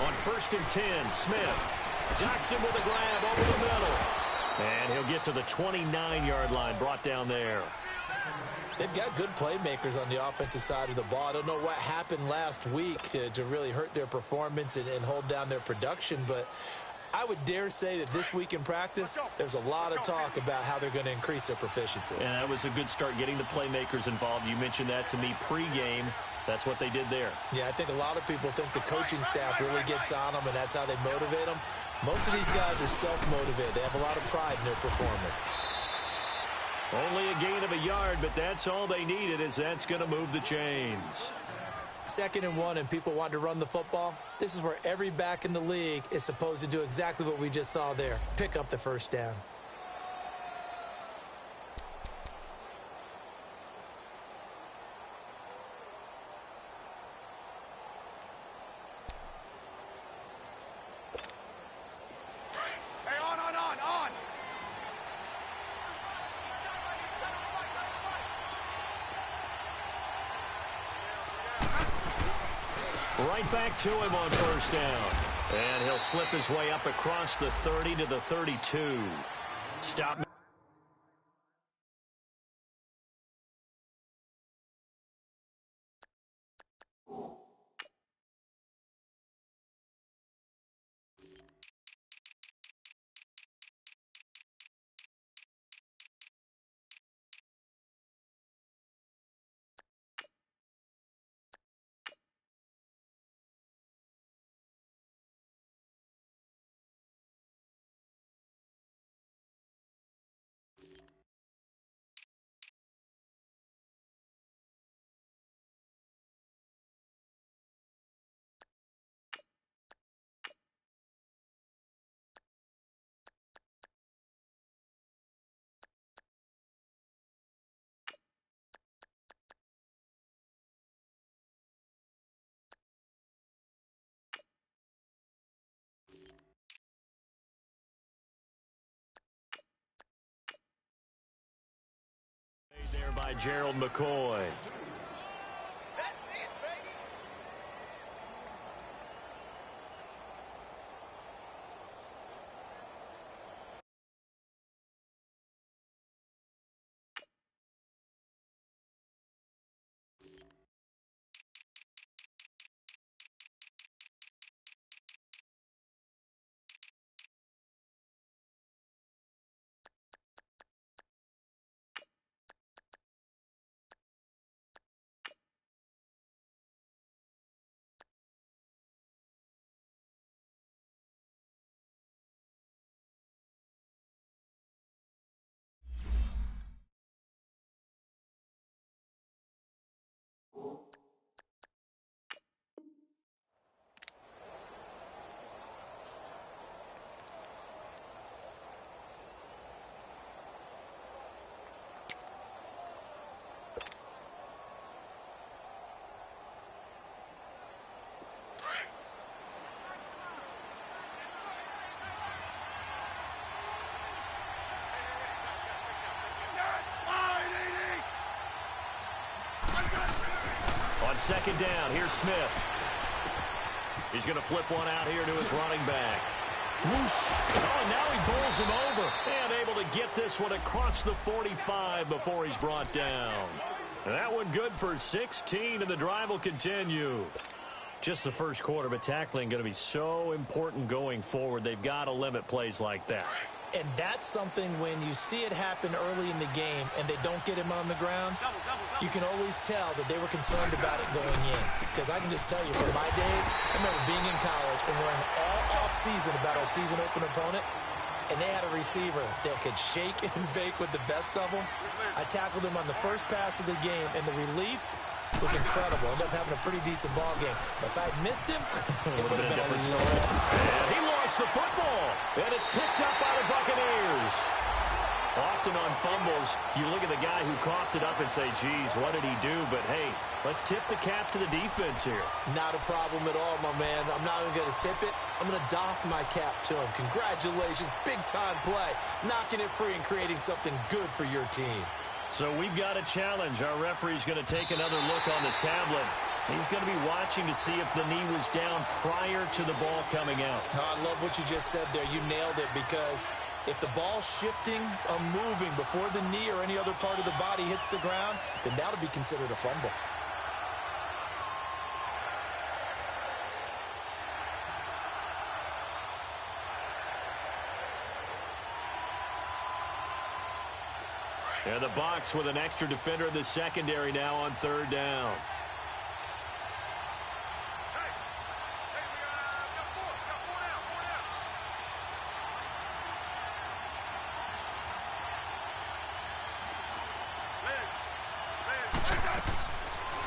On 1st and 10, Smith. Jackson with a grab over the middle. And he'll get to the 29-yard line, brought down there. They've got good playmakers on the offensive side of the ball. I don't know what happened last week to really hurt their performance and hold down their production, but I would dare say that this week in practice, there's a lot of talk about how they're going to increase their proficiency. And that was a good start, getting the playmakers involved. You mentioned that to me pregame. That's what they did there. Yeah, I think a lot of people think the coaching staff really gets on them, and that's how they motivate them. Most of these guys are self-motivated. They have a lot of pride in their performance. Only a gain of a yard, but that's all they needed, as that's going to move the chains. 2nd and 1, and people want to run the football. This is where every back in the league is supposed to do exactly what we just saw there. Pick up the first down. Right back to him on 1st down. And he'll slip his way up across the 30 to the 32. Stop. There by Gerald McCoy. On 2nd down, here's Smith. He's going to flip one out here to his running back. Whoosh. Oh, and now he bowls him over. And able to get this one across the 45 before he's brought down. And that one good for 16, and the drive will continue. Just the first quarter, but tackling going to be so important going forward. They've got to limit plays like that. And that's something when you see it happen early in the game and they don't get him on the ground, you can always tell that they were concerned about it going in. Because I can just tell you, from my days, I remember being in college and worrying all off-season about our season open opponent, and they had a receiver that could shake and bake with the best of them. I tackled him on the first pass of the game, and the relief was incredible. Ended up having a pretty decent ball game. But if I had missed him, it would have been a different story. And he lost the football, and it's picked up by the Buccaneers. Often on fumbles, you look at the guy who coughed it up and say, geez, what did he do? But, hey, let's tip the cap to the defense here. Not a problem at all, my man. I'm not even going to tip it. I'm going to doff my cap to him. Congratulations. Big-time play. Knocking it free and creating something good for your team. So we've got a challenge. Our referee's going to take another look on the tablet. He's going to be watching to see if the knee was down prior to the ball coming out. I love what you just said there. You nailed it, because if the ball's shifting or moving before the knee or any other part of the body hits the ground, then that'll be considered a fumble. And the box with an extra defender in the secondary now on third down.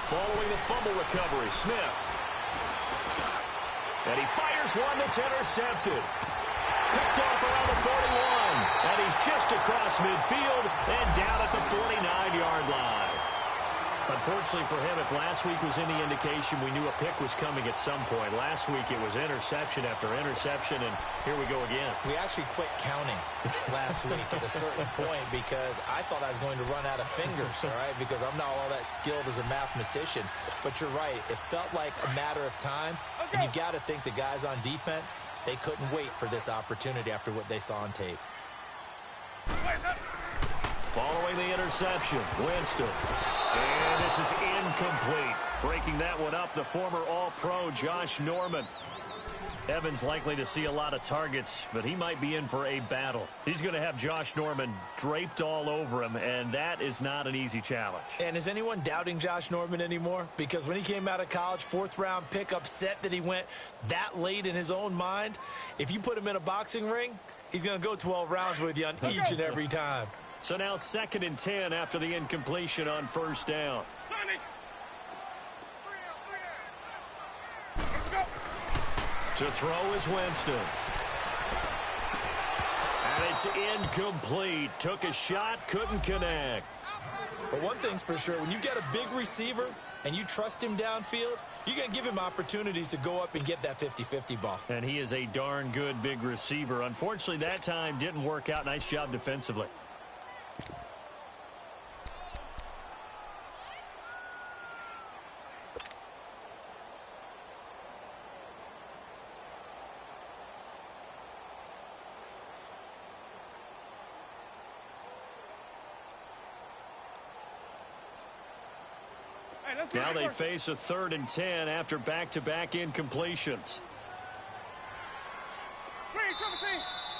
Following the fumble recovery, Smith. And he fires one that's intercepted. Picked off around the 41. And he's just across midfield and down at the 49-yard line. Unfortunately for him, if last week was any indication, we knew a pick was coming at some point. Last week it was interception after interception, and here we go again. We actually quit counting last week at a certain point because I thought I was going to run out of fingers, all right, because I'm not all that skilled as a mathematician. But you're right. It felt like a matter of time, and you got to think the guys on defense, they couldn't wait for this opportunity after what they saw on tape. Following the interception, Winston. And this is incomplete. Breaking that one up, the former All-Pro Josh Norman. Evans likely to see a lot of targets, but he might be in for a battle. He's going to have Josh Norman draped all over him, and that is not an easy challenge. And is anyone doubting Josh Norman anymore? Because when he came out of college, fourth-round pick, upset that he went that late in his own mind, if you put him in a boxing ring, he's going to go 12 rounds with you on each and every time. So now 2nd and 10 after the incompletion on first down. To throw is Winston. And it's incomplete. Took a shot, couldn't connect. But one thing's for sure, when you get a big receiver and you trust him downfield, you're going to give him opportunities to go up and get that 50-50 ball. And he is a darn good big receiver. Unfortunately, that time didn't work out. Nice job defensively. Now they face a 3rd and 10 after back-to-back incompletions.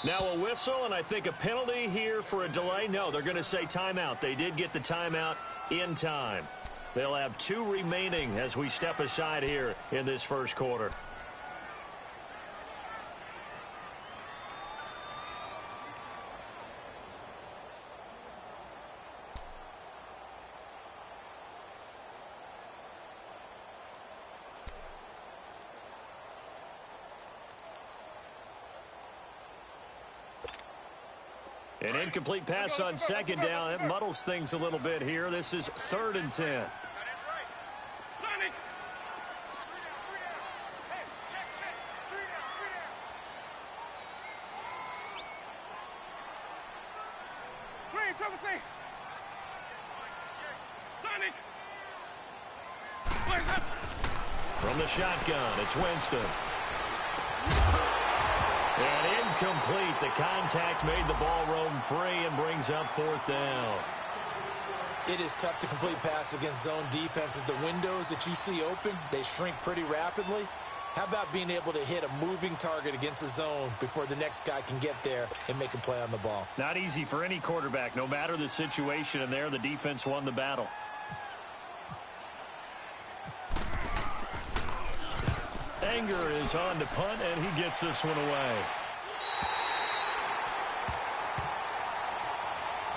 Now a whistle, and I think a penalty here for a delay. No, they're going to say timeout. They did get the timeout in time. They'll have 2 remaining as we step aside here in this first quarter. An incomplete pass on 2nd down. That muddles things a little bit here. This is 3rd and 10. From the shotgun, it's Winston. And incomplete. The contact made the ball roam free and brings up 4th down. It is tough to complete pass against zone defenses. The windows that you see open, they shrink pretty rapidly. How about being able to hit a moving target against a zone before the next guy can get there and make a play on the ball? Not easy for any quarterback, no matter the situation, and there the defense won the battle. Anger is on to punt, and he gets this one away.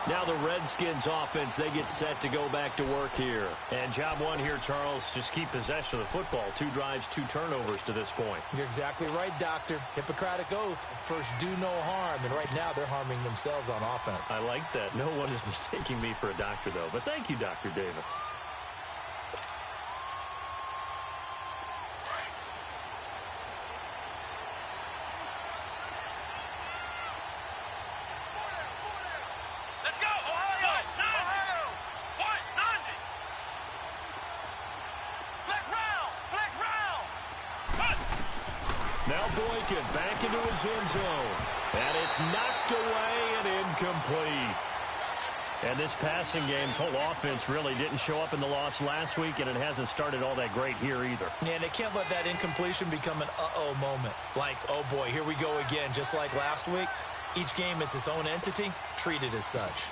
Now the Redskins offense, they get set to go back to work here. And job one here, Charles, just keep possession of the football. 2 drives, 2 turnovers to this point. You're exactly right, Doctor. Hippocratic oath. First, do no harm. And right now, they're harming themselves on offense. I like that. No one is mistaking me for a doctor, though. But thank you, Dr. Davis. Let's ride! Boykin back into his end zone. And it's knocked away and incomplete. And this passing game's whole offense really didn't show up in the loss last week, and it hasn't started all that great here either. Yeah, and they can't let that incompletion become an uh-oh moment. Like, oh boy, here we go again, just like last week. Each game is its own entity, treated as such.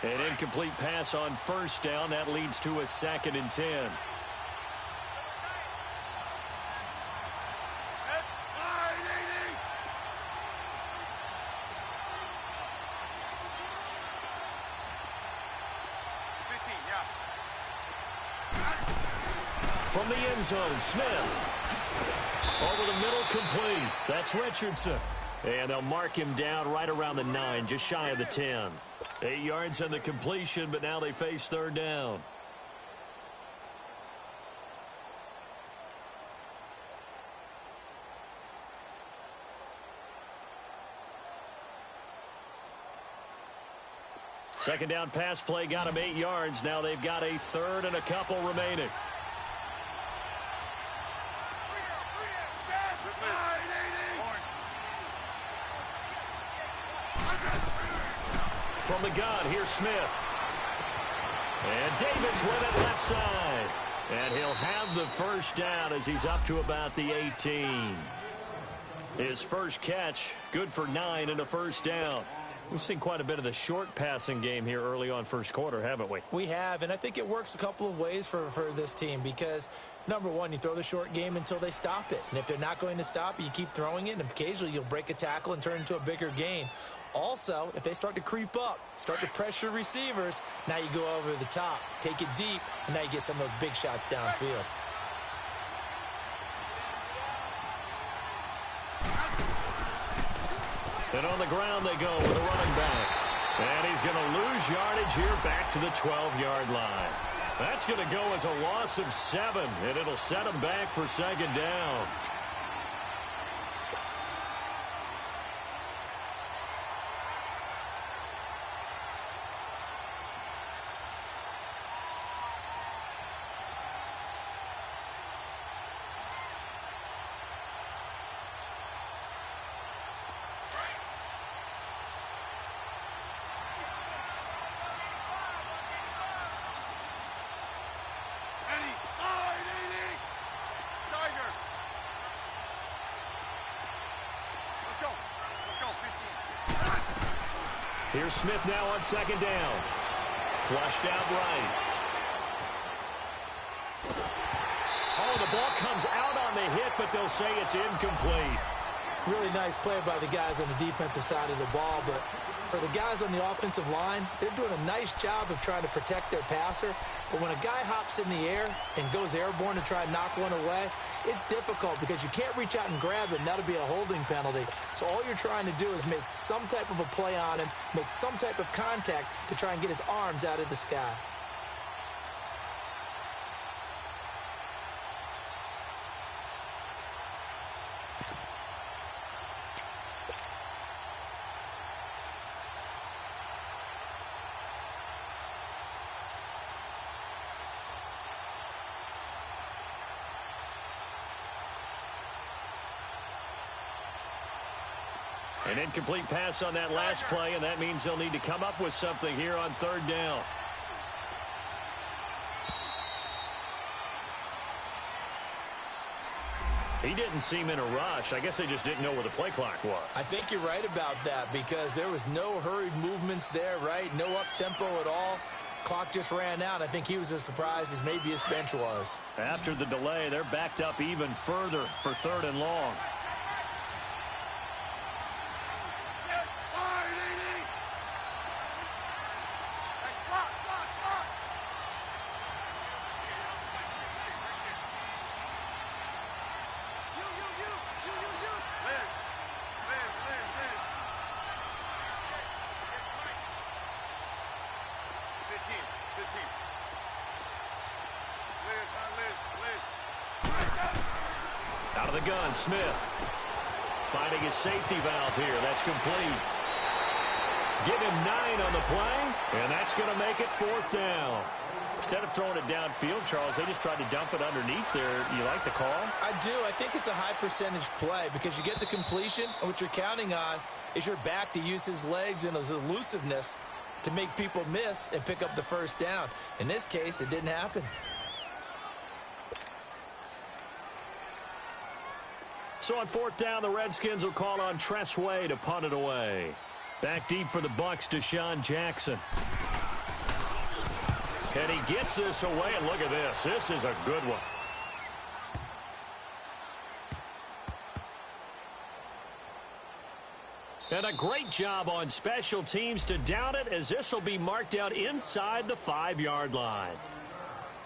An incomplete pass on first down. That leads to a 2nd and 10. From the end zone, Smith. Over the middle, complete. That's Richardson. And they'll mark him down right around the 9, just shy of the 10. 8 yards on the completion, but now they face 3rd down. Second down pass play got him 8 yards. Now they've got a 3rd and a couple remaining. From the gun, here's Smith. And Davis with it left side. And he'll have the first down as he's up to about the 18. His first catch, good for 9 and a first down. We've seen quite a bit of the short passing game here early on first quarter, haven't we? We have, and I think it works a couple of ways for this team because, number one, you throw the short game until they stop it. And if they're not going to stop it, you keep throwing it, and occasionally you'll break a tackle and turn it into a bigger gain. Also, if they start to creep up, start to pressure receivers, now you go over the top, take it deep, and now you get some of those big shots downfield. And on the ground they go with a running back. And he's going to lose yardage here back to the 12-yard line. That's going to go as a loss of 7, and it'll set him back for 2nd down. Here's Smith now on 2nd down. Flushed out right. Oh, the ball comes out on the hit, but they'll say it's incomplete. Really nice play by the guys on the defensive side of the ball, but for the guys on the offensive line, they're doing a nice job of trying to protect their passer. But when a guy hops in the air and goes airborne to try and knock one away, it's difficult because you can't reach out and grab it, and that'll be a holding penalty. So all you're trying to do is make some type of a play on him, make some type of contact to try and get his arms out of the sky. An incomplete pass on that last play, and that means they'll need to come up with something here on 3rd down. He didn't seem in a rush. I guess they just didn't know where the play clock was. I think you're right about that because there was no hurried movements there, right? No up-tempo at all. Clock just ran out. I think he was as surprised as maybe his bench was. After the delay, they're backed up even further for 3rd and long. the gun, Smith. Finding his safety valve here. That's complete. Give him 9 on the play, and that's going to make it 4th down. Instead of throwing it downfield, Charles, they just tried to dump it underneath there. You like the call? I do. I think it's a high-percentage play because you get the completion, and what you're counting on is your back to use his legs and his elusiveness to make people miss and pick up the first down. In this case, it didn't happen. So on 4th down, the Redskins will call on Tress Way to punt it away. Back deep for the Bucs, Deshaun Jackson. And he gets this away, and look at this. This is a good one. And a great job on special teams to down it, as this will be marked out inside the 5-yard line.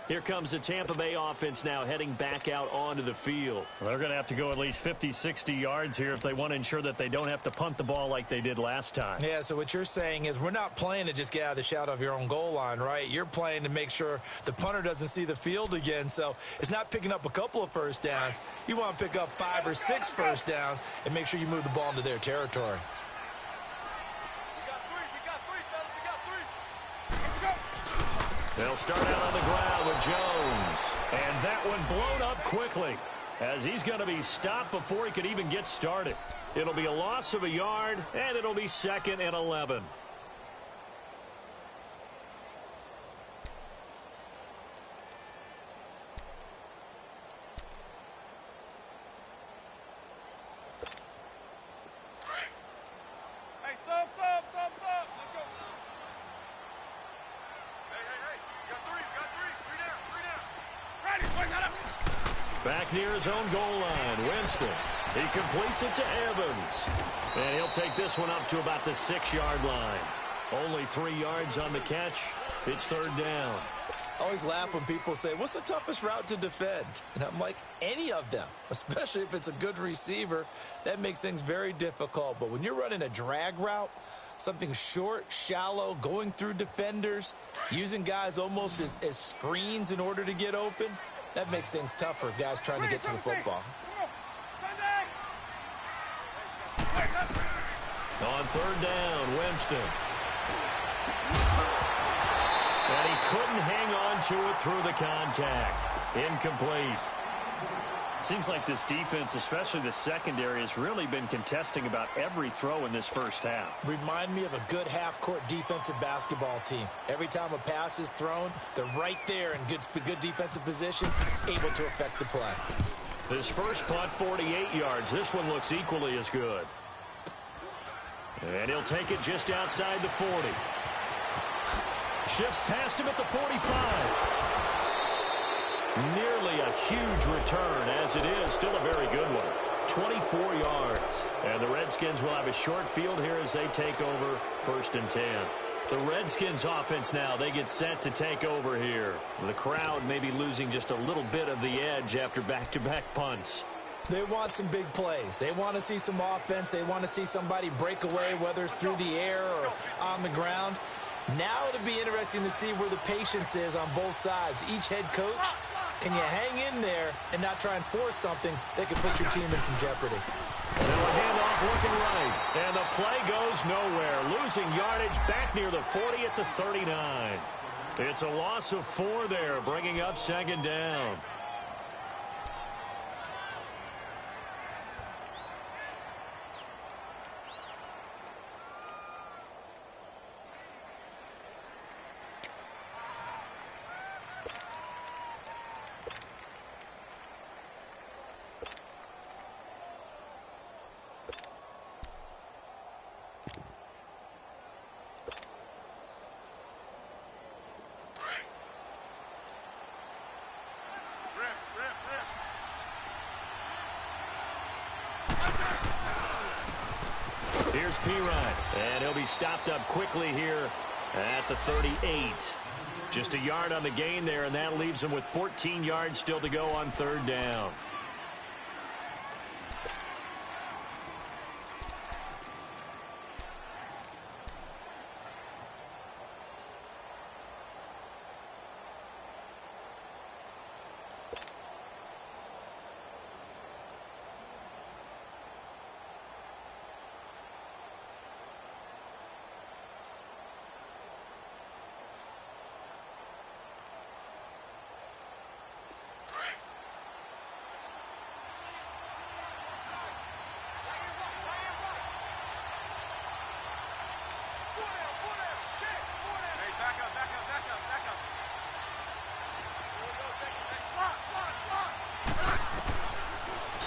Here comes the Tampa Bay offense now heading back out onto the field. Well, they're going to have to go at least 50, 60 yards here if they want to ensure that they don't have to punt the ball like they did last time. Yeah, so what you're saying is we're not playing to just get out of the shadow of your own goal line, right? You're playing to make sure the punter doesn't see the field again. So it's not picking up a couple of first downs. You want to pick up 5 or 6 first downs and make sure you move the ball into their territory. They'll start out on the ground with Jones. And that one blown up quickly as he's going to be stopped before he could even get started. It'll be a loss of a yard, and it'll be 2nd and 11. Back near his own goal line, Winston. He completes it to Evans. And he'll take this one up to about the 6-yard line. Only 3 yards on the catch. It's 3rd down. I always laugh when people say, what's the toughest route to defend? And I'm like, any of them, especially if it's a good receiver. That makes things very difficult. But when you're running a drag route, something short, shallow, going through defenders, using guys almost as screens in order to get open, that makes things tough for guys trying to get to the football. On 3rd down, Winston. And he couldn't hang on to it through the contact. Incomplete. Seems like this defense, especially the secondary, has really been contesting about every throw in this first half. Remind me of a good half-court defensive basketball team. Every time a pass is thrown, they're right there in good defensive position, able to affect the play. This first punt, 48 yards. This one looks equally as good. And he'll take it just outside the 40. Shifts past him at the 45. Nearly a huge return, as it is still a very good one. 24 yards. And the Redskins will have a short field here as they take over 1st and 10. The Redskins offense now, they get set to take over here. The crowd may be losing just a little bit of the edge after back-to-back punts. They want some big plays. They want to see some offense. They want to see somebody break away, whether it's through the air or on the ground. Now it'll be interesting to see where the patience is on both sides. Each head coach, can you hang in there and not try and force something that could put your team in some jeopardy? Now a handoff looking right. And the play goes nowhere. Losing yardage back near the 40 at the 39. It's a loss of 4 there, bringing up 2nd down. Here's Pirine, and he'll be stopped up quickly here at the 38. Just a yard on the gain there, and that leaves him with 14 yards still to go on 3rd down.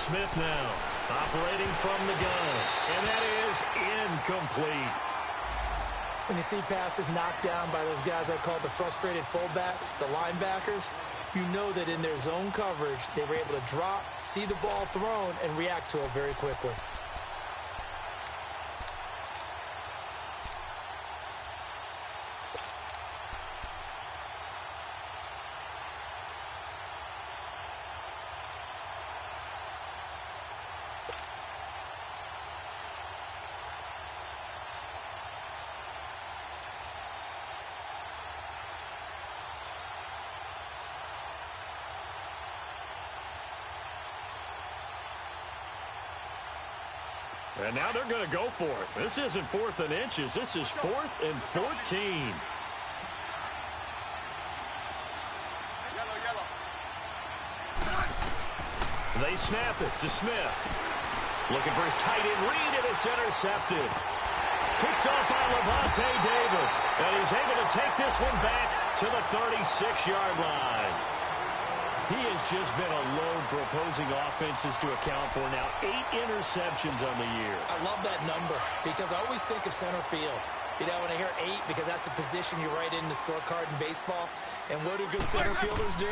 Smith now, operating from the gun. And that is incomplete. When you see passes knocked down by those guys I call the frustrated fullbacks, the linebackers, you know that in their zone coverage, they were able to drop, see the ball thrown, and react to it very quickly. And now they're going to go for it. This isn't 4th and inches. This is 4th and 14. They snap it to Smith. Looking for his tight end read, and it's intercepted. Picked off by Levante David. And he's able to take this one back to the 36-yard line. He has just been a load for opposing offenses to account for. Now 8 interceptions on the year. I love that number because I always think of center field. You know, when I hear 8, because that's the position you write in the scorecard in baseball. And what do good center fielders do?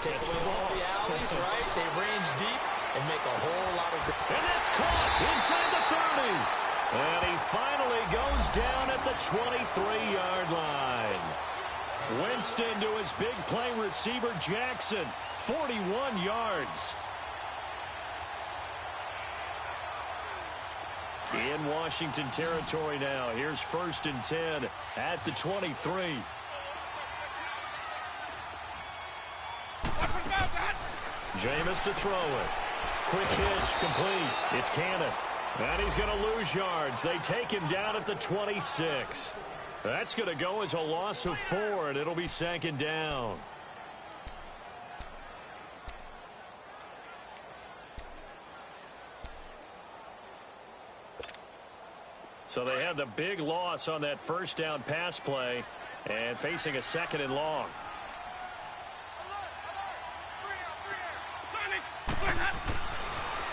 Take away all the alleys, right? They range deep and make a whole lot of... And that's caught inside the 30. And he finally goes down at the 23-yard line. Winston to his big play receiver, Jackson, 41 yards. In Washington territory now. Here's 1st and 10 at the 23. Jameis to throw it. Quick hitch, complete. It's Cannon. And he's going to lose yards. They take him down at the 26. That's going to go as a loss of 4, and it'll be 2nd down. So they had the big loss on that 1st down pass play and facing a 2nd and long.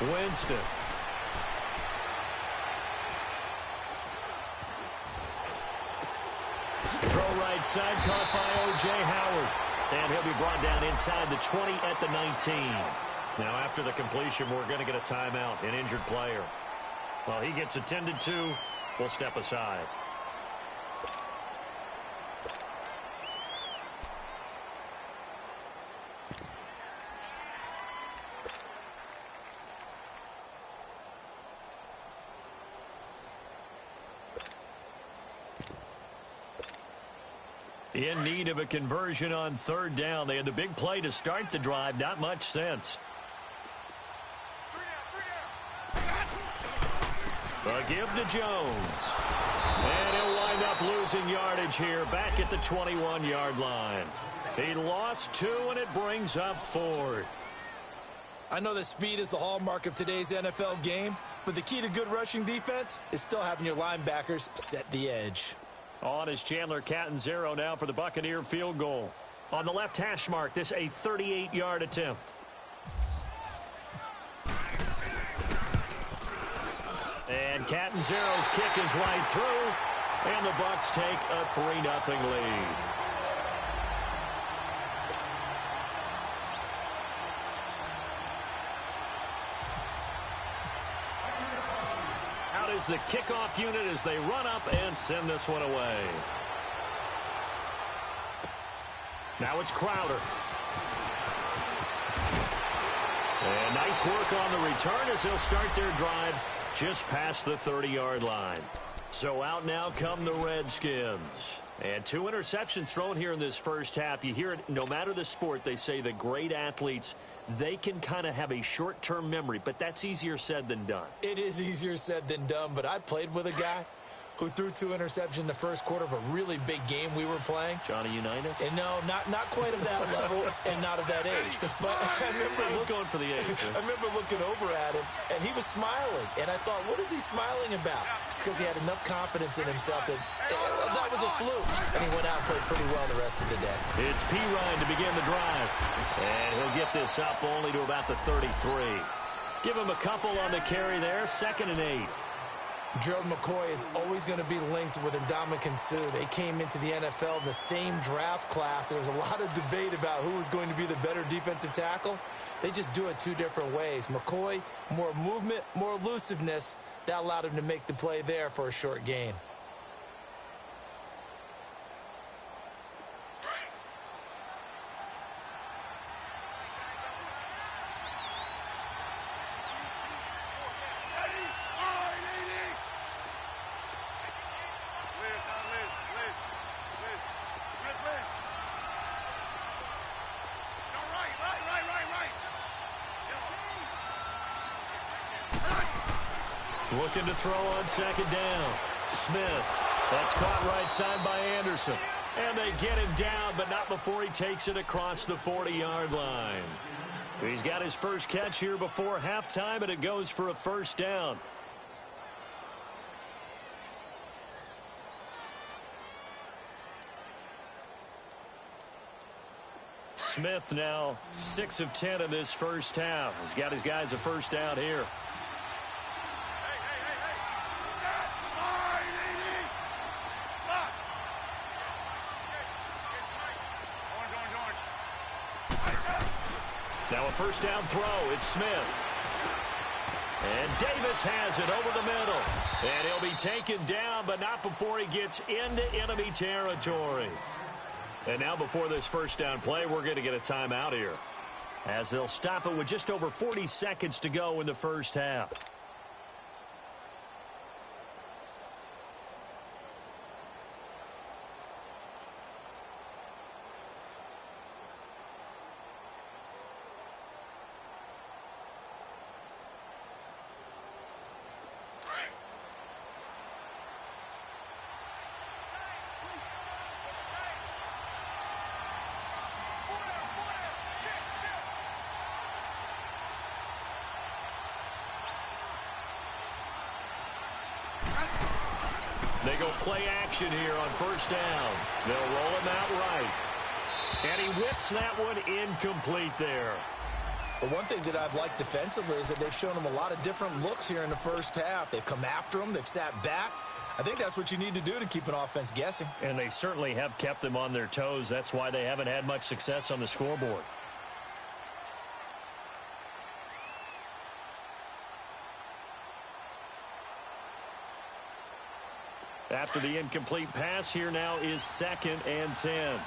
Winston. Throw right side, caught by O.J. Howard. And he'll be brought down inside the 20 at the 19. Now, after the completion, we're going to get a timeout, an injured player. Well, he gets attended to. We'll step aside. In need of a conversion on 3rd down. They had the big play to start the drive. Not much sense. A give to Jones. And he'll wind up losing yardage here back at the 21-yard line. He lost 2, and it brings up 4th. I know that speed is the hallmark of today's NFL game, but the key to good rushing defense is still having your linebackers set the edge. On is Chandler Catanzaro now for the Buccaneer field goal. On the left hash mark, this a 38-yard attempt. And Catanzaro's kick is right through, and the Bucs take a 3-0 lead. Out is the kickoff unit as they run up and send this one away. Now it's Crowder. And nice work on the return as they'll start their drive just past the 30-yard line. So out now come the Redskins. And 2 interceptions thrown here in this first half. You hear it, no matter the sport, they say the great athletes, they can kind of have a short-term memory, but that's easier said than done. It is easier said than done, but I played with a guy who threw 2 interceptions in the first quarter of a really big game we were playing. Johnny Unitas? And no, not quite of that level and not of that age. But I was going for the age. I remember looking over at him, and he was smiling. And I thought, what is he smiling about? It's because he had enough confidence in himself that that was a fluke. And he went out and played pretty well the rest of the day. It's P. Ryan to begin the drive. And he'll get this up only to about the 33. Give him a couple on the carry there, 2nd and 8. Gerald McCoy is always going to be linked with Ndamukong Suh. They came into the NFL in the same draft class. There was a lot of debate about who was going to be the better defensive tackle. They just do it 2 different ways. McCoy, more movement, more elusiveness. That allowed him to make the play there for a short gain. Looking to throw on 2nd down. Smith. That's caught right side by Anderson. And they get him down, but not before he takes it across the 40-yard line. He's got his first catch here before halftime, and it goes for a 1st down. Smith now 6 of 10 in this first half. He's got his guys a 1st down here. Now a 1st down throw. It's Smith. And Davis has it over the middle. And he'll be taken down, but not before he gets into enemy territory. And now before this 1st down play, we're going to get a timeout here, as they'll stop it with just over 40 seconds to go in the first half. They go play action here on 1st down. They'll roll him out right. And he whips that one incomplete there. But one thing that I've liked defensively is that they've shown him a lot of different looks here in the first half. They've come after him. They've sat back. I think that's what you need to do to keep an offense guessing. And they certainly have kept them on their toes. That's why they haven't had much success on the scoreboard. After the incomplete pass, here now is 2nd and 10.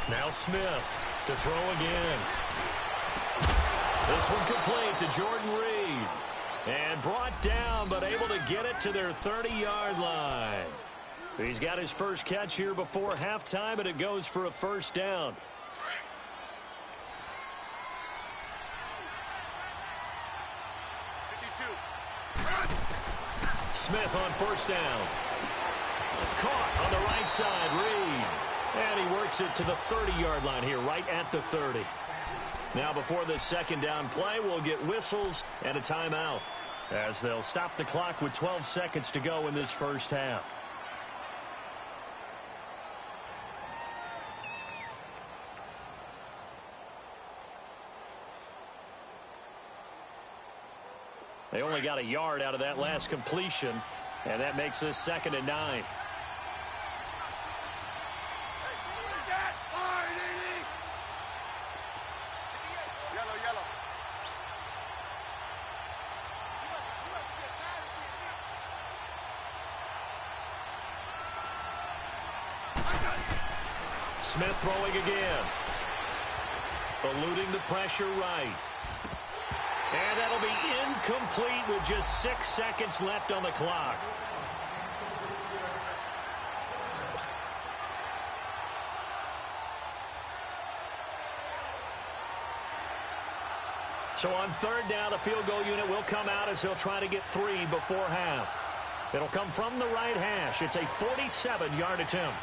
Now Smith to throw again. This one complete to Jordan Reed. And brought down, but able to get it to their 30-yard line. He's got his first catch here before halftime, and it goes for a 1st down. Smith on 1st down. Caught on the right side, Reed. And he works it to the 30-yard line here, right at the 30. Now before this 2nd down play, we'll get whistles and a timeout, as they'll stop the clock with 12 seconds to go in this first half. They only got a yard out of that last completion, and that makes this 2nd and 9. Smith throwing again. Eluding the pressure right. And that'll be incomplete with just 6 seconds left on the clock. So on 3rd down, the field goal unit will come out as they'll try to get 3 before half. It'll come from the right hash. It's a 47-yard attempt.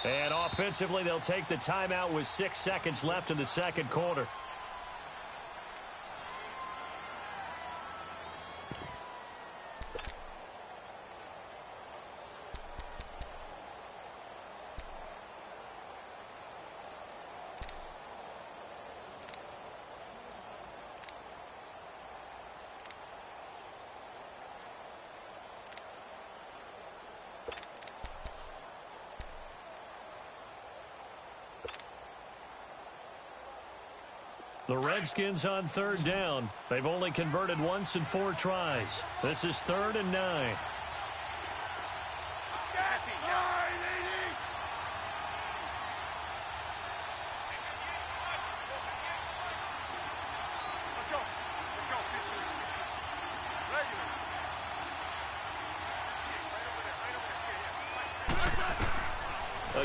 And offensively, they'll take the timeout with 6 seconds left in the second quarter. The Redskins on third down. They've only converted once in 4 tries. This is 3rd and 9.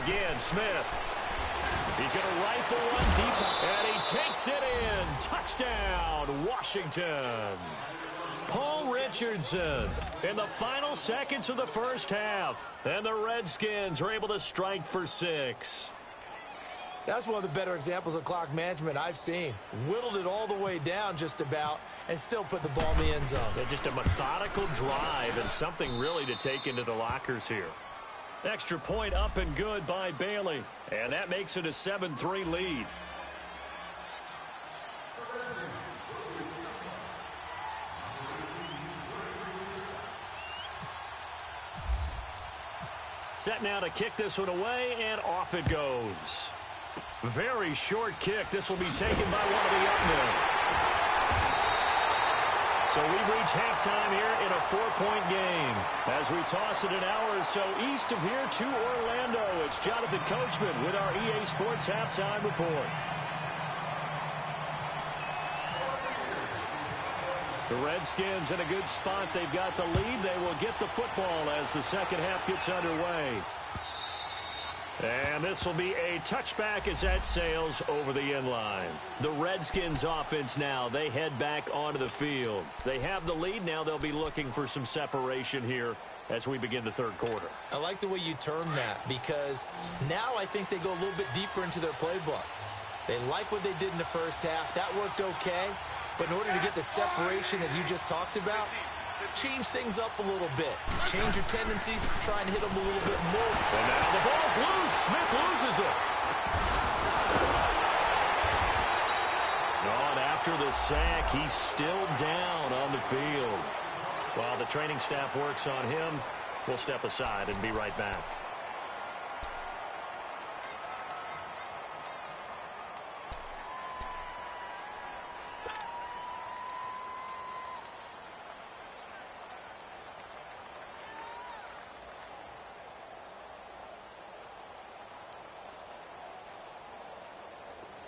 Again, Smith. He's going to rifle one deep, and he takes it in. Touchdown, Washington. Paul Richardson in the final seconds of the first half. And the Redskins are able to strike for 6. That's one of the better examples of clock management I've seen. Whittled it all the way down just about and still put the ball in the end zone. Yeah, just a methodical drive and something really to take into the lockers here. Extra point up and good by Bailey. And that makes it a 7-3 lead. Set now to kick this one away, and off it goes. Very short kick. This will be taken by one of the young. So we've reached halftime here in a 4-point game. As we toss it an hour or so east of here to Orlando, it's Jonathan Coachman with our EA Sports Halftime Report. The Redskins in a good spot. They've got the lead. They will get the football as the second half gets underway. And this will be a touchback as that sails over the end line. The Redskins offense now, they head back onto the field. They have the lead. Now they'll be looking for some separation here as we begin the third quarter. I like the way you term that, because now I think they go a little bit deeper into their playbook. They like what they did in the first half. That worked okay. But in order to get the separation that you just talked about, change things up a little bit. Change your tendencies, try and hit them a little bit more. And now the ball's loose. Smith loses it. On after the sack, he's still down on the field. While the training staff works on him, we'll step aside and be right back.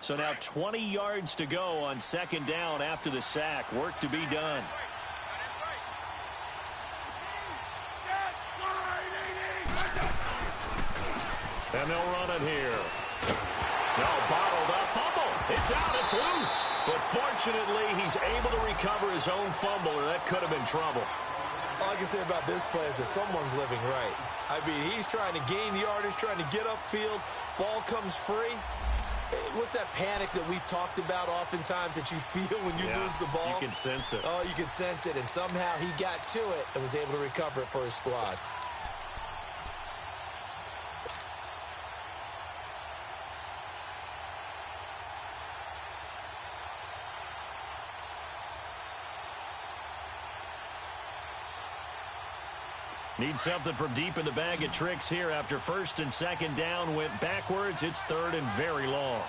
So now 20 yards to go on second down after the sack. Work to be done. And they'll run it here. No, bottled up. Fumble. It's out. It's loose. But fortunately, he's able to recover his own fumble, or that could have been trouble. All I can say about this play is that someone's living right. I mean, he's trying to gain yardage, trying to get upfield. Ball comes free. What's that panic that we've talked about oftentimes that you feel when you lose the ball? You can sense it. Oh, you can sense it. And somehow he got to it and was able to recover it for his squad. Need something from deep in the bag of tricks here after first and second down went backwards. It's third and very long.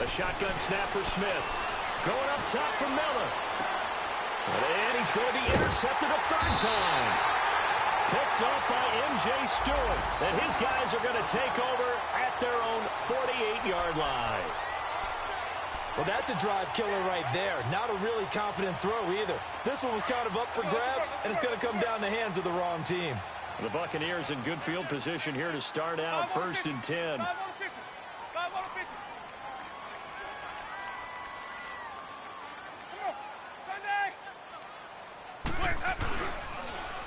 A shotgun snap for Smith. Going up top for Miller. And he's going to be intercepted a third time. Picked off by M.J. Stewart. And his guys are going to take over at their own 48-yard line. Well, that's a drive killer right there. Not a really confident throw either. This one was kind of up for grabs, and it's going to come down the hands of the wrong team. The Buccaneers in good field position here to start out first and 10.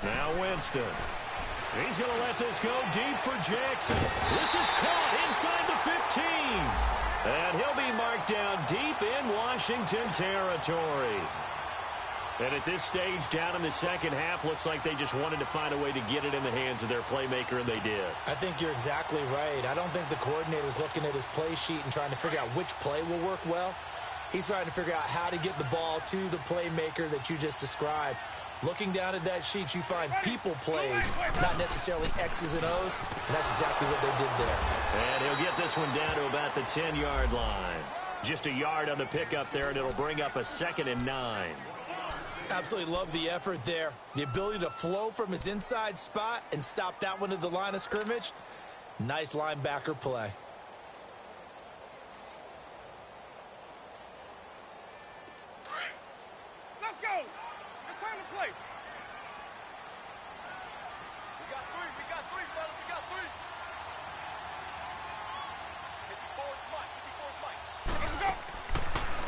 Now Winston. He's going to let this go deep for Jackson. This is caught inside the 15. And he'll be marked down deep in Washington territory. And at this stage, down in the second half, looks like they just wanted to find a way to get it in the hands of their playmaker, and they did. I think you're exactly right. I don't think the coordinator's looking at his play sheet and trying to figure out which play will work well. He's trying to figure out how to get the ball to the playmaker that you just described. Looking down at that sheet, you find people plays, not necessarily X's and O's, and that's exactly what they did there. And he'll get this one down to about the 10-yard line. Just a yard on the pickup there, and it'll bring up a 2nd and 9. Absolutely love the effort there. The ability to flow from his inside spot and stop that one at the line of scrimmage. Nice linebacker play. Let's go. It's time to play. We got three, fellas. We got three. 54's Mike. Let's go.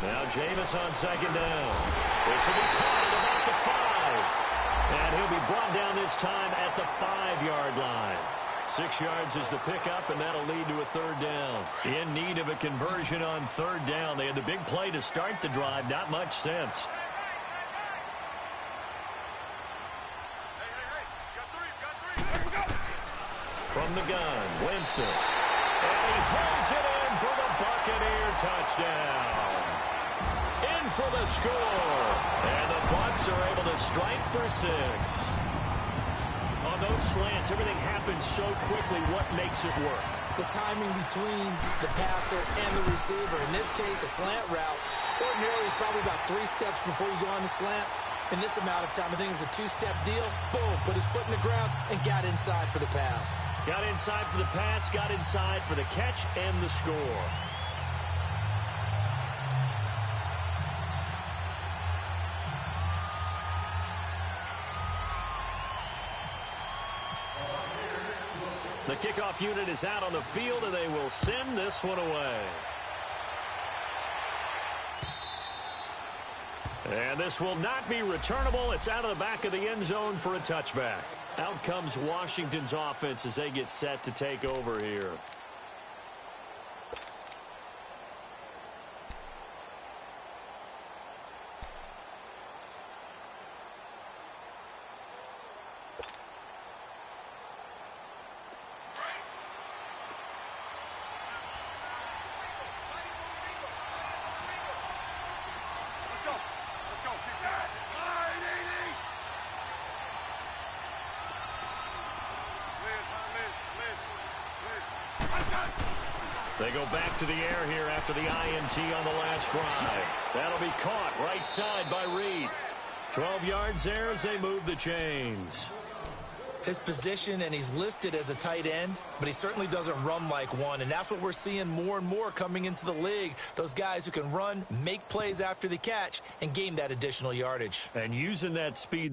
Now Jameis on 2nd down. This will be caught at about the 5. And he'll be brought down this time at the 5-yard line. 6 yards is the pickup, and that'll lead to a 3rd down. In need of a conversion on 3rd down. They had the big play to start the drive. Not much sense. From the gun, Winston. And he pulls it in for the Buccaneer touchdown. In for the score. And the Bucs are able to strike for 6. On those slants, everything happens so quickly. What makes it work? The timing between the passer and the receiver. In this case, a slant route. Ordinarily, it's probably about 3 steps before you go on the slant. In this amount of time, I think it was a 2-step deal. Boom, put his foot in the ground and got inside for the pass. Got inside for the pass, got inside for the catch and the score. The kickoff unit is out on the field, and they will send this one away. And this will not be returnable. It's out of the back of the end zone for a touchback. Out comes Washington's offense as they get set to take over here. They go back to the air here after the INT on the last drive. That'll be caught right side by Reed. 12 yards there as they move the chains. His position, and he's listed as a tight end, but he certainly doesn't run like one, and that's what we're seeing more and more coming into the league. Those guys who can run, make plays after the catch, and gain that additional yardage. And using that speed.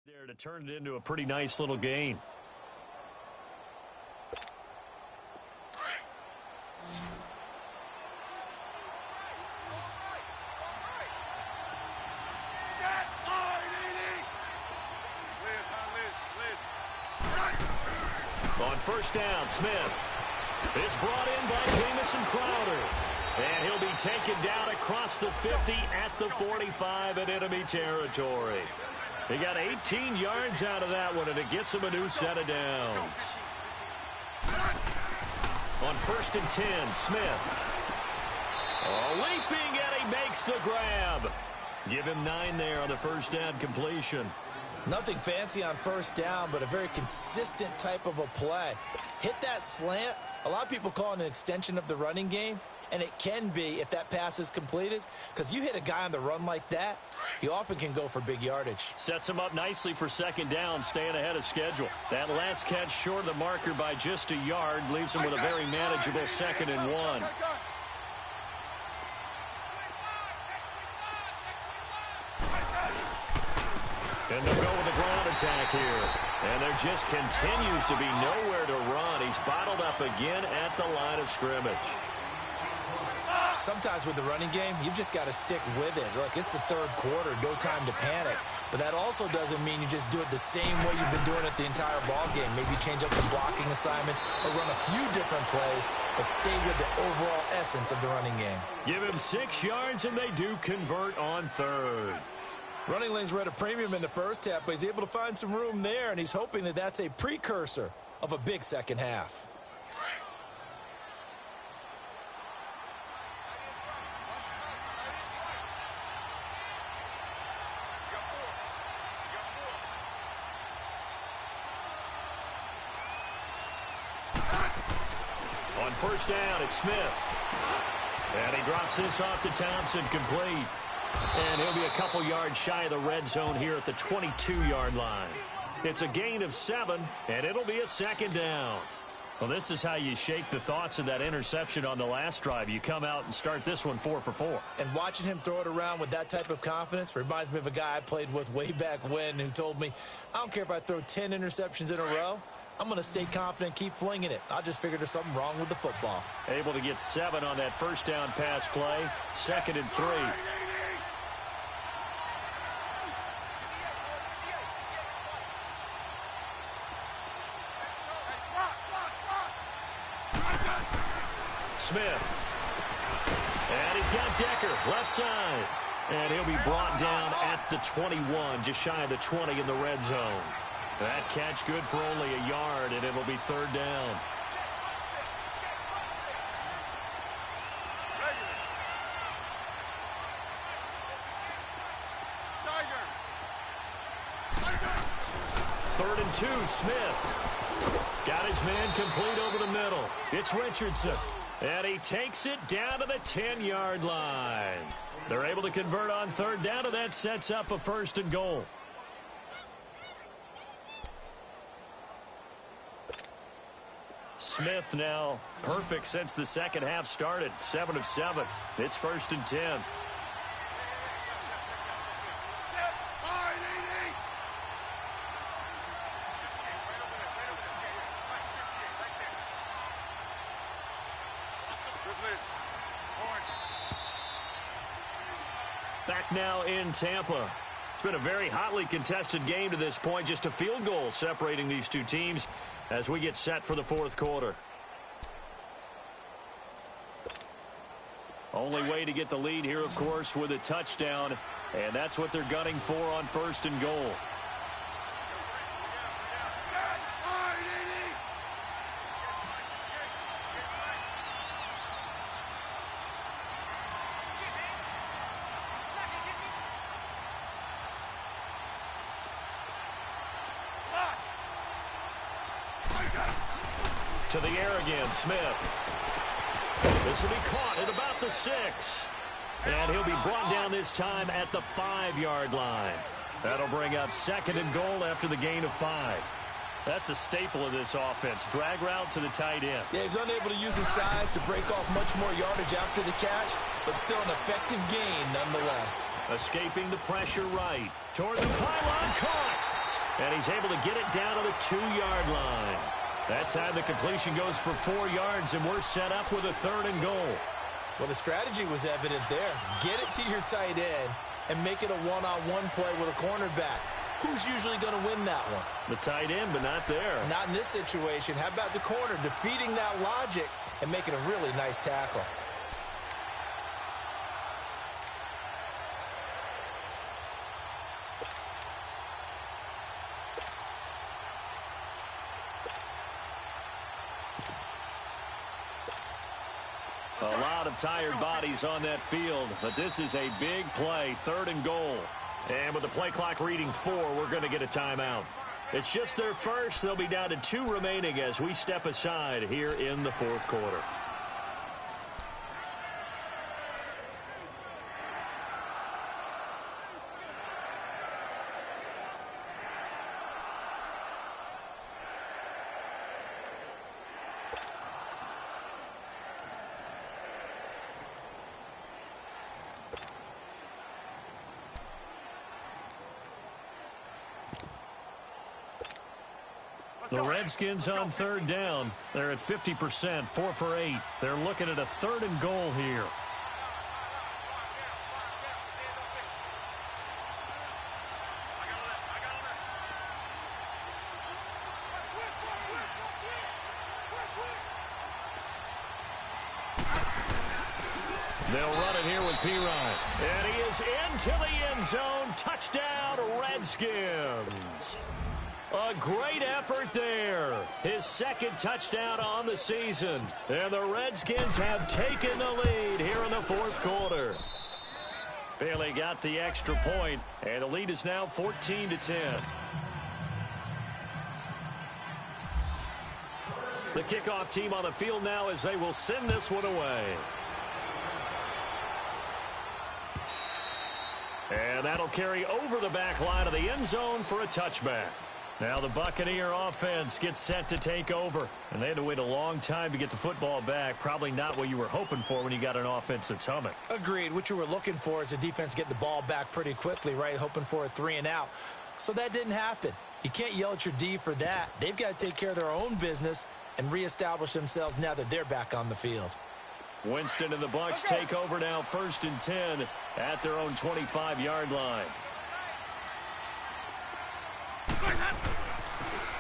There to turn it into a pretty nice little game. On first down, Smith. It's brought in by Jamison Crowder. And he'll be taken down across the 50 at the 45 in enemy territory. He got 18 yards out of that one, and it gets him a new set of downs. On 1st and 10, Smith. Leaping, and he makes the grab. Give him 9 there on the first down completion. Nothing fancy on first down, but a very consistent type of a play. Hit that slant. A lot of people call it an extension of the running game, and it can be if that pass is completed, because you hit a guy on the run like that, he often can go for big yardage. Sets him up nicely for second down, staying ahead of schedule. That last catch short of the marker by just a yard leaves him with a very manageable 2nd and 1. And they'll go with the ground attack here. And there just continues to be nowhere to run. He's bottled up again at the line of scrimmage. Sometimes with the running game, you've just got to stick with it. Look, it's the third quarter, no time to panic. But that also doesn't mean you just do it the same way you've been doing it the entire ball game. Maybe change up some blocking assignments or run a few different plays, but stay with the overall essence of the running game. Give him 6 yards, and they do convert on 3rd. Running lanes were at a premium in the first half, but he's able to find some room there, and he's hoping that that's a precursor of a big second half. On first down, it's Smith. And he drops this off to Thompson, complete. And he'll be a couple yards shy of the red zone here at the 22-yard line. It's a gain of 7, and it'll be a 2nd down. Well, this is how you shake the thoughts of that interception on the last drive. You come out and start this one 4 for 4. And watching him throw it around with that type of confidence reminds me of a guy I played with way back when who told me, I don't care if I throw 10 interceptions in a row. I'm going to stay confident, keep flinging it. I just figured there's something wrong with the football. Able to get 7 on that first down pass play. 2nd and 3. Smith. And he's got Decker, left side. And he'll be brought down at the 21, just shy of the 20 in the red zone. That catch good for only a yard, and it'll be 3rd down. Third and 2, Smith. Got his man complete over the middle. It's Richardson. And he takes it down to the 10-yard line. They're able to convert on 3rd down, and that sets up a 1st and goal. Smith now perfect since the second half started. 7 of 7. It's 1st and 10. Back now in Tampa. It's been a very hotly contested game to this point. Just a field goal separating these two teams as we get set for the 4th quarter. Only way to get the lead here, of course, with a touchdown. And that's what they're gunning for on 1st and goal. To the air again, Smith. This will be caught at about the 6. And he'll be brought down this time at the 5-yard line. That'll bring up 2nd and goal after the gain of 5. That's a staple of this offense. Drag route to the tight end. Yeah, he's unable to use his size to break off much more yardage after the catch, but still an effective gain nonetheless. Escaping the pressure right. Toward the pylon, caught. And he's able to get it down to the 2-yard line. That time the completion goes for 4 yards, and we're set up with a 3rd and goal. Well, the strategy was evident there. Get it to your tight end and make it a one-on-one play with a cornerback. Who's usually going to win that one? The tight end, but not there. Not in this situation. How about the corner defeating that logic and making a really nice tackle? A lot of tired bodies on that field, but this is a big play, 3rd and goal. And with the play clock reading 4, we're going to get a timeout. It's just their first. They'll be down to 2 remaining as we step aside here in the 4th quarter. The Redskins on 3rd down. They're at 50%, 4 for 8. They're looking at a 3rd and goal here. They'll run it here with Pirine. And he is into the end zone. Touchdown, Redskins. A great effort there. His 2nd touchdown on the season. And the Redskins have taken the lead here in the 4th quarter. Bailey got the extra point, and the lead is now 14-10. The kickoff team on the field now as they will send this one away. And that'll carry over the back line of the end zone for a touchback. Now the Buccaneer offense gets set to take over. And they had to wait a long time to get the football back. Probably not what you were hoping for when you got an offense that's humming. Agreed. What you were looking for is the defense get the ball back pretty quickly, right? Hoping for a 3 and out. So that didn't happen. You can't yell at your D for that. They've got to take care of their own business and reestablish themselves now that they're back on the field. Winston and the Bucs take over now, 1st and 10 at their own 25-yard line.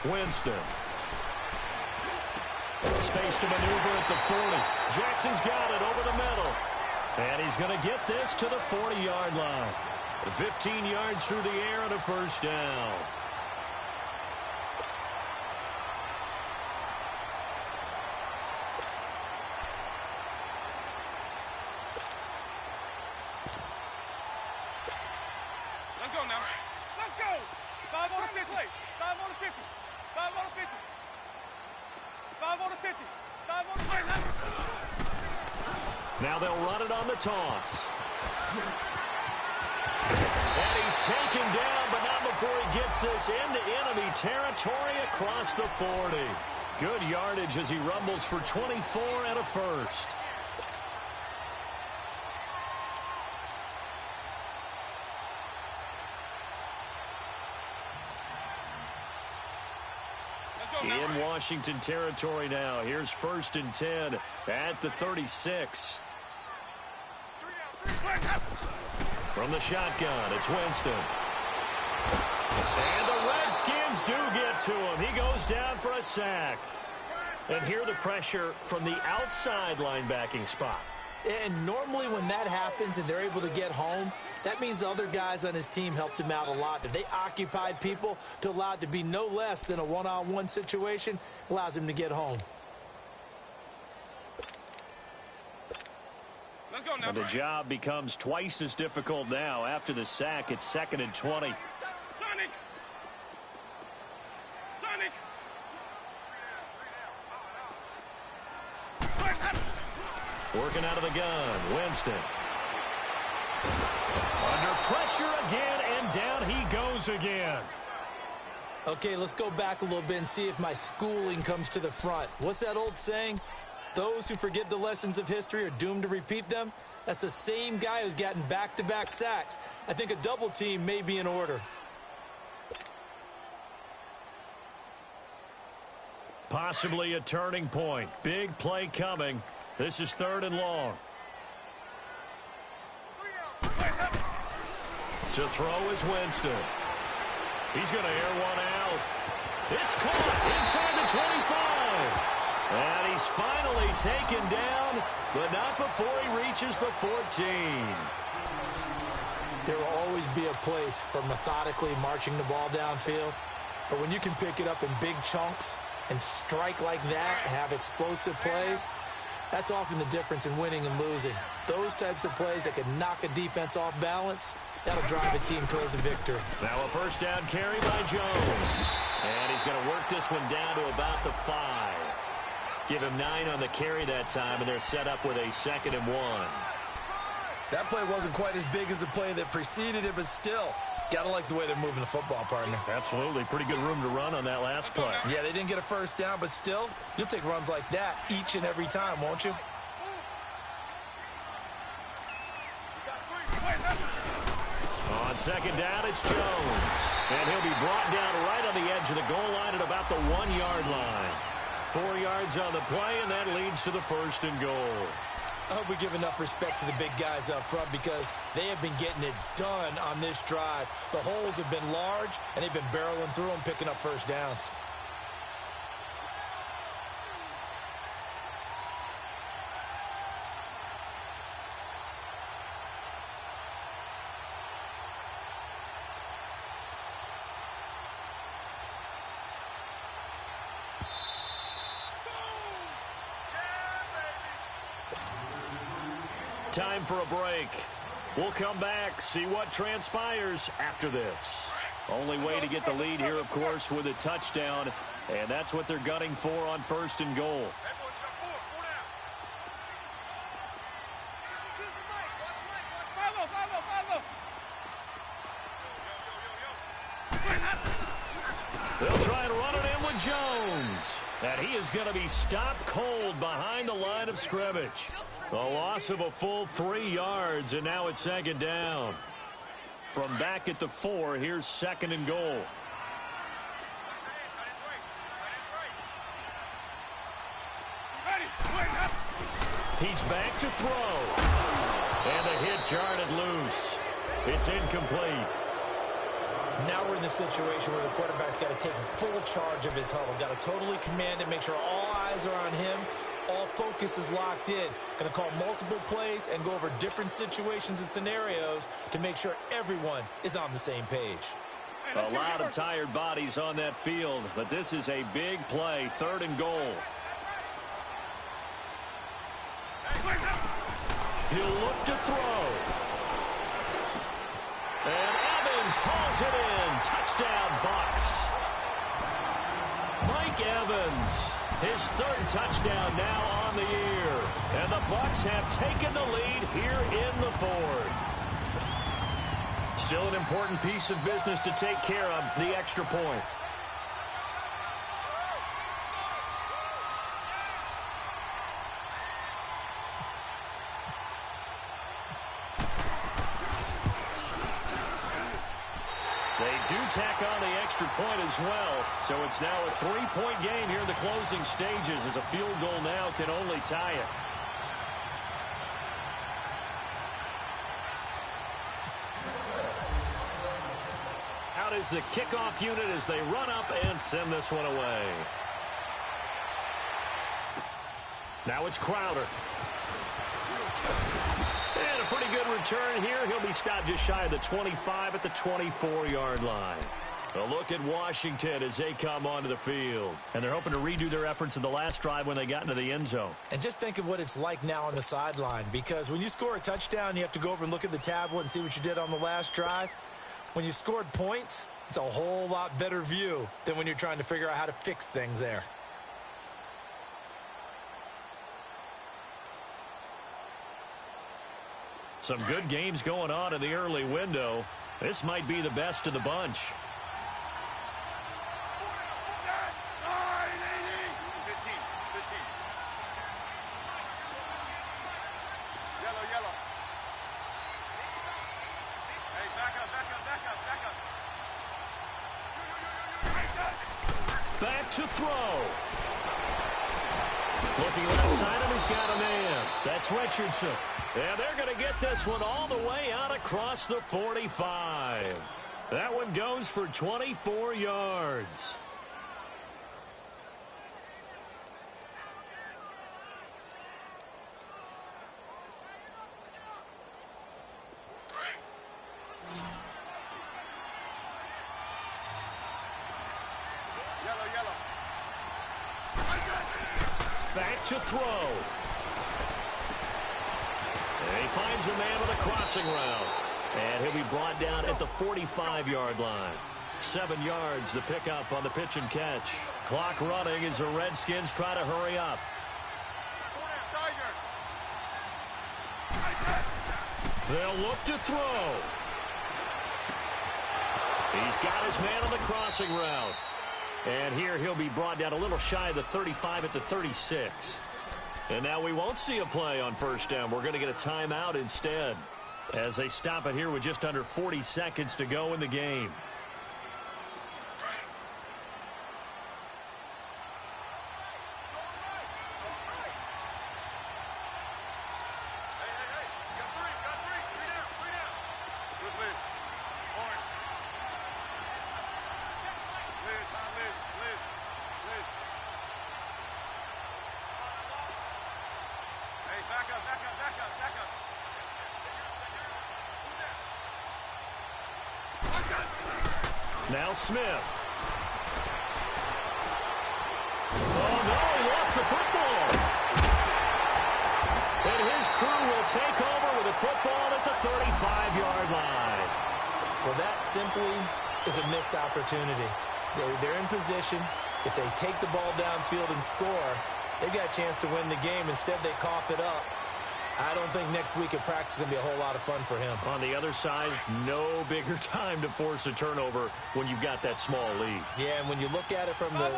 Winston. Space to maneuver at the 40. Jackson's got it over the middle. And he's going to get this to the 40-yard line. 15 yards through the air and a 1st down. Let's go now. Let's go. 5 on the 50. 5 on the 50. 5 on the 50. 5 on the 50. 5 on the 50. Now they'll run it on the toss. And he's taken down, but not before he gets this into enemy territory across the 40. Good yardage as he rumbles for 24 and a 1st. In Washington territory now. Here's 1st and 10 at the 36. From the shotgun, it's Winston. And the Redskins do get to him. He goes down for a sack. And here the pressure from the outside linebacking spot. And normally when that happens and they're able to get home, that means the other guys on his team helped him out a lot. That they occupied people to allow it to be no less than a one-on-one situation allows him to get home. Let's go now. And the job becomes twice as difficult now. After the sack, it's 2nd and 20. Sonic. Sonic. Working out of the gun, Winston. Under pressure again, and down he goes again. Okay, let's go back a little bit and see if my schooling comes to the front. What's that old saying? Those who forget the lessons of history are doomed to repeat them. That's the same guy who's gotten back-to-back sacks. I think a double team may be in order. Possibly a turning point. Big play coming. This is 3rd and long. To throw is Winston. He's going to air one out. It's caught inside the 25. And he's finally taken down, but not before he reaches the 14. There will always be a place for methodically marching the ball downfield. But when you can pick it up in big chunks and strike like that, have explosive plays, That's often the difference in winning and losing. Those types of plays that can knock a defense off balance, that'll drive a team towards a victory. Now a first down carry by Jones. And he's going to work this one down to about the 5. Give him 9 on the carry that time, and they're set up with a 2nd and 1. That play wasn't quite as big as the play that preceded it, but still, gotta like the way they're moving the football, partner. Absolutely. Pretty good room to run on that last play. Yeah, they didn't get a first down, but still, you'll take runs like that each and every time, won't you? On 2nd down, it's Jones. And he'll be brought down right on the edge of the goal line at about the 1-yard line. 4 yards on the play, and that leads to the 1st and goal. I hope we give enough respect to the big guys up front because they have been getting it done on this drive. The holes have been large, and they've been barreling through them, picking up first downs. Time for a break. We'll come back, see what transpires after this. Only way to get the lead here, of course, with a touchdown, and that's what they're gunning for on 1st and goal. They'll try and run it in with Jones. And he is going to be stopped cold behind the line of scrimmage. A loss of a full 3 yards, and now it's 2nd down. From back at the 4, here's 2nd and goal. He's back to throw. And the hit jarred it loose. It's incomplete. Now we're in the situation where the quarterback's got to take full charge of his huddle. Got to totally command it, make sure all eyes are on him. All focus is locked in. Going to call multiple plays and go over different situations and scenarios to make sure everyone is on the same page. A lot of tired bodies on that field, but this is a big play, 3rd and goal. He'll look to throw. And Evans hauls it in. Touchdown, Bucs. Mike Evans, his 3rd touchdown now on the year. And the Bucs have taken the lead here in the 4th. Still an important piece of business to take care of, the extra point. They do tack on the extra point as well, so it's now a 3-point game here in the closing stages as a field goal now can only tie it. Out is the kickoff unit as they run up and send this one away. Now it's Crowder. And a pretty good return here. He'll be stopped just shy of the 25 at the 24-yard line. A look at Washington as they come onto the field. And they're hoping to redo their efforts in the last drive when they got into the end zone. And just think of what it's like now on the sideline, because when you score a touchdown, you have to go over and look at the tablet and see what you did on the last drive. When you scored points, it's a whole lot better view than when you're trying to figure out how to fix things there. Some good games going on in the early window. This might be the best of the bunch. Back to throw. Looking left side of him, he's got a man. That's Richardson. And they're going to get this one all the way out across the 45. That one goes for 24 yards. Back to throw. And he finds a man on the crossing route. And he'll be brought down at the 45-yard line. 7 yards the pickup on the pitch and catch. Clock running as the Redskins try to hurry up. They'll look to throw. He's got his man on the crossing route. And here he'll be brought down a little shy of the 35 at the 36. And now we won't see a play on first down. We're going to get a timeout instead as they stop it here with just under 40 seconds to go in the game. Now Smith. Oh, no, he lost the football. And his crew will take over with the football at the 35-yard line. Well, that simply is a missed opportunity. They're in position. If they take the ball downfield and score, they've got a chance to win the game. Instead, they cough it up. I don't think next week at practice is going to be a whole lot of fun for him. On the other side, no bigger time to force a turnover when you've got that small lead. Yeah, and when you look at it from the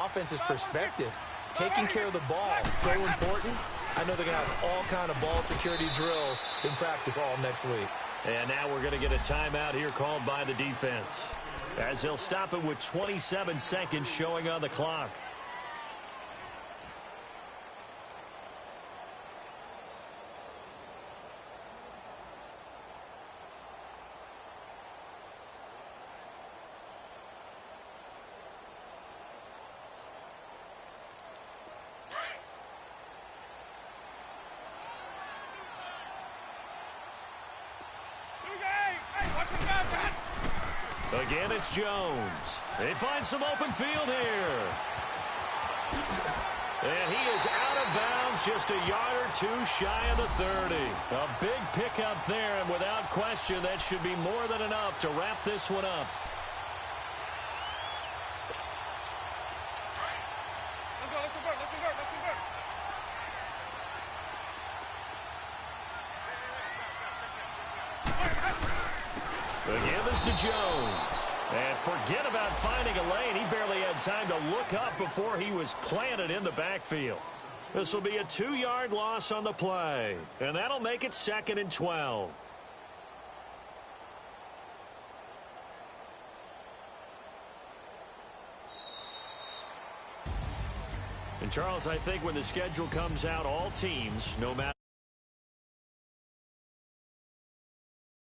offense's perspective, taking care of the ball is so important. I know they're going to have all kind of ball security drills in practice all next week. And now we're going to get a timeout here called by the defense, as he'll stop it with 27 seconds showing on the clock. Again, it's Jones. They find some open field here. And he is out of bounds, just a yard or two shy of the 30. A big pickup there, and without question, that should be more than enough to wrap this one up. Let's convert. Again, this to Jones. And forget about finding a lane. He barely had time to look up before he was planted in the backfield. This will be a 2-yard loss on the play. And that'll make it 2nd and 12. And Charles, I think when the schedule comes out, all teams, no matter